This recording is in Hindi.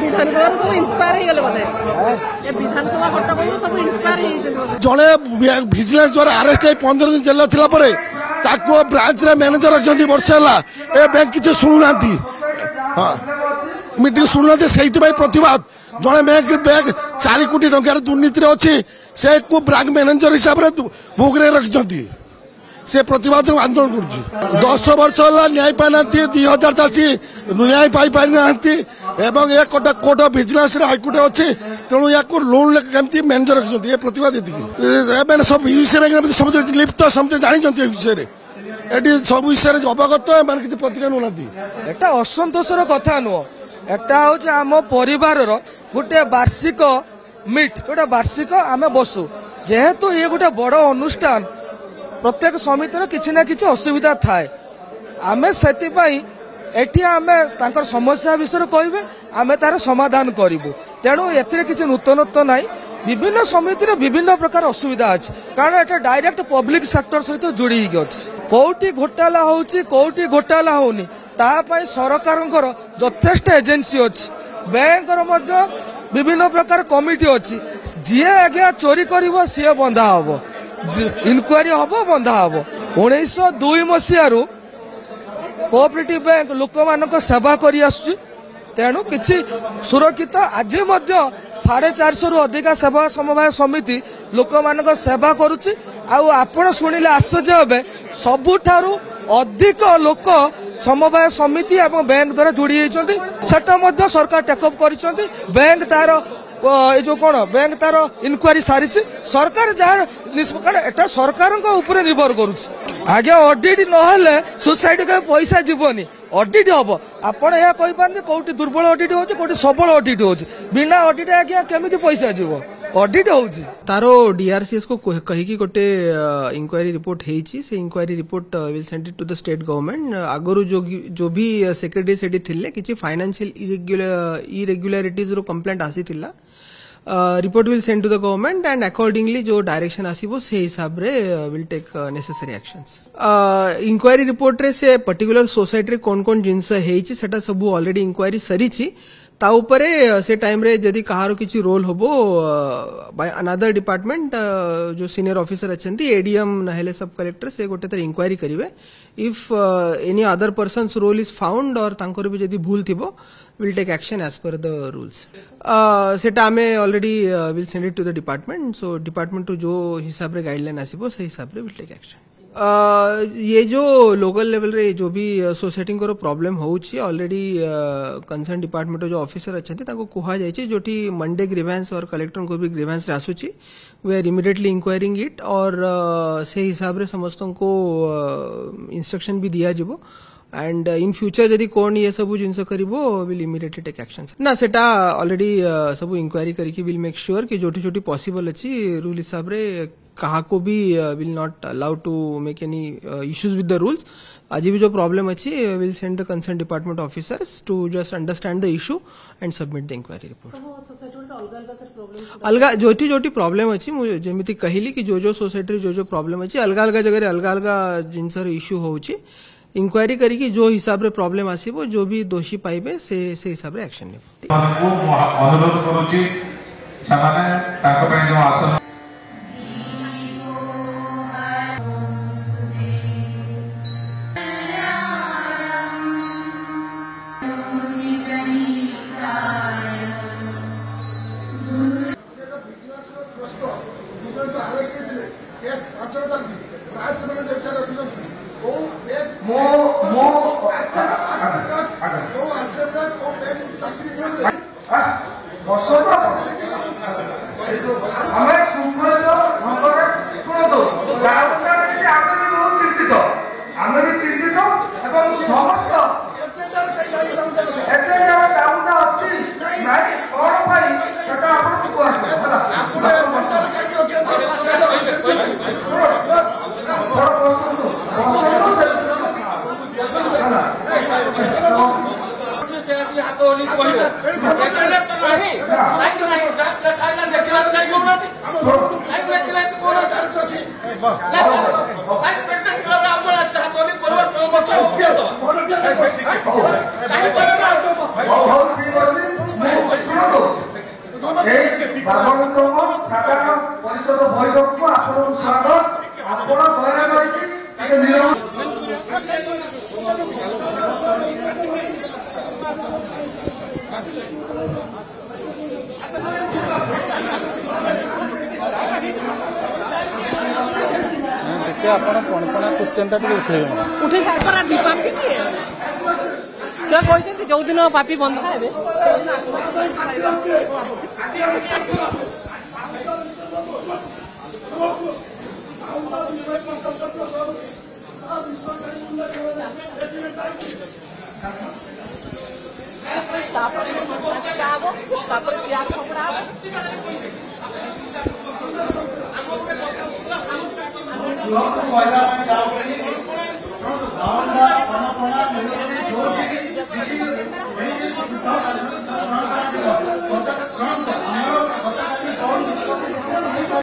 विधानसभा सब इन्स्पायर विधानसभा कटक सब इन्स्पायर जड़े भिजिलेंस द्वारा अरेस्ट 15 दिन जेल थिला परे ताको ब्रांच रे मैनेजर रखजंती वर्षे हला ए बैंक किछ सुनुना हाँ मीटिंग सुनुना से प्रतिवाद जड़े बैंक 4 कोटी टंकार दुर्नीति अच्छी से को ब्रांच मैनेजर हिसाब से भोगरे रखजंती से प्रतिवाद आंदोलन कर 10 वर्ष है न्याय पाई ना 2000 चाषी न्याय पाई पारि ना कोर्ट ऑफ विजिलेंस हाईकोर्ट अच्छे तेणु या लोन केमती मैनेजर रखते ये प्रतिवाद मैंने सब विषय लिप्त समझे जानते विषय सब विषय अवगत मैंने किसी प्रतिक्रिया नौना एटा असंतोषर कथा नुह एटा हूँ आम परिवार गोटे वार्षिक मीट गोटे वार्षिक आम बसु जेहेतु ये गोटे बड़ अनुष्ठान प्रत्येक समितिर किसी ना किसी असुविधा थाए आमे सेतिपाई एठी आमे तांकर समस्या विषय कहबे आमे तार समाधान करिवु तेणु एथिरे किसी नूतनत्व नाही विभिन्न समितिर विभिन्न प्रकार असुविधा अछि कारण एटा डायरेक्ट पब्लिक सेक्टर सहित जोड़ी ही अछि कोठी घोटाला होउची कोठी घोटाला होउनी ता पई सरकारंकर यथेष्ट एजेंसी अछि बैंकर मध्य विभिन्न प्रकार कमिटी अछि जिए आज्ञा चोरी करिवो सिए बंधा हबो इनक्वारी हम बंधा हम 1902 मसीह कोऑपरेटिव बैंक लोक मान सेवा करी आसुची तेणु किसी सुरक्षित आज 450 रु अधिक सेवा समवाय समिति लोक मान सेवा करुची आपण शुणिले आश्चर्य हे सबुठारु अधिक लोक समवाय समिति और बैंक द्वारा जोड़ी होती सरकार टेकअप कर बैंक तार जो कौन बैंक तार इनक्वारी सारी सरकार जहाँ एटा सरकार निर्भर करुच्च आगे ऑडिट नहले सोसाइटी का पैसा जीवनी ऑडिट हम आपण यह कहीपारे कौटी दुर्बल ऑडिट हो सबल ऑडिट हो बिना ऑडिट आज्ञा केमी पैसा जीव ऑडिट हो तारो डीआरसीएस को कहीकि गोटे इंक्वायरी रिपोर्ट होती से inquiry report will send it to the state government आगु जो भी सेक्रेटरी सेठी थिले किछि फाइनेंशियल इरेगुलरिटीज रो कंप्लेंट आसी थिला report will send to the government and accordingly जो डायरेक्शन आसीबो से हिसाब रे will take necessary actions inquiry report रे से पर्टिकुलर सोसाइटी रे कोन कोन जिंस हेछि सेटा सब ऑलरेडी इंक्वायरी सरीछि ता उपरे से टाइम रे जदी कहारो किछि रोल होबो बाय अनदर डिपार्टमेंट जो सीनियर ऑफिसर अछंती एडीएम नहेले सब कलेक्टर से गोटे तर इंक्वायरी करिवे if any other persons role is found और तांकर भी जदी भूल थिबो will take action as per the rules सेटा हमें already will send it to the department so department टू जो हिसाब रे गाइडलाइन आसीबो से हिसाब रे विल टेक एक्शन ये जो लोकल लेवल रे जो भी सोसाइटी को प्रॉब्लम होउची ऑलरेडी कंसर्न डिपार्टमेंट जो ऑफिसर अच्छे ताको कुहा जायछि जोटी मंडे ग्रीवेंस और कलेक्टर को भी ग्रीवेंस रे आसुची we are immediately inquiring it और से हिसाब रे समस्त को इंस्ट्रक्शन भी दिया जिवो एंड इन फ्यूचर जदि कौन ये सब जिनस करिवो विल इमीडिएटली टेक एक्शन ना सेटा ऑलरेडी सब इंक्वायरी करके विल मेक श्योर कि जोटी जोटी पॉसिबल अछि रूल हिसाब रे कहा को भी will not allow to make any issues with the rules आज भी जो प्रॉब्लम अच्छी will send the concern department officers to just understand the issue and submit the inquiry report अलग जोटी जोटी प्रॉब्लम अच्छी मुझे जेमिति कहली कि जो सोसाइटी जो प्रॉब्लम अच्छी अलग अलग जगह अलग अलग जिनसर इश्यू होउची इंक्वायरी करी जो हिसाब रे प्रॉब्लम आसीबो जो भी दोषी पाइबे से हिसाब रे एक्शन ने अनुरोध करूची सामान्य ताको पय जो आसन अरेस्ट সাধারণ পরিষদ বৈঠকକୁ ଆପଣଙ୍କୁ ସ୍ୱାଗତ। ଆପଣ ଦୟାକରି ଟିକେ ନିରବ देखिए आपण पणपणा क्वेश्चन टा टिके उठे सारा दीपापी किए से कहते जो दिन पापी बंद खाए चेयर खबरा जो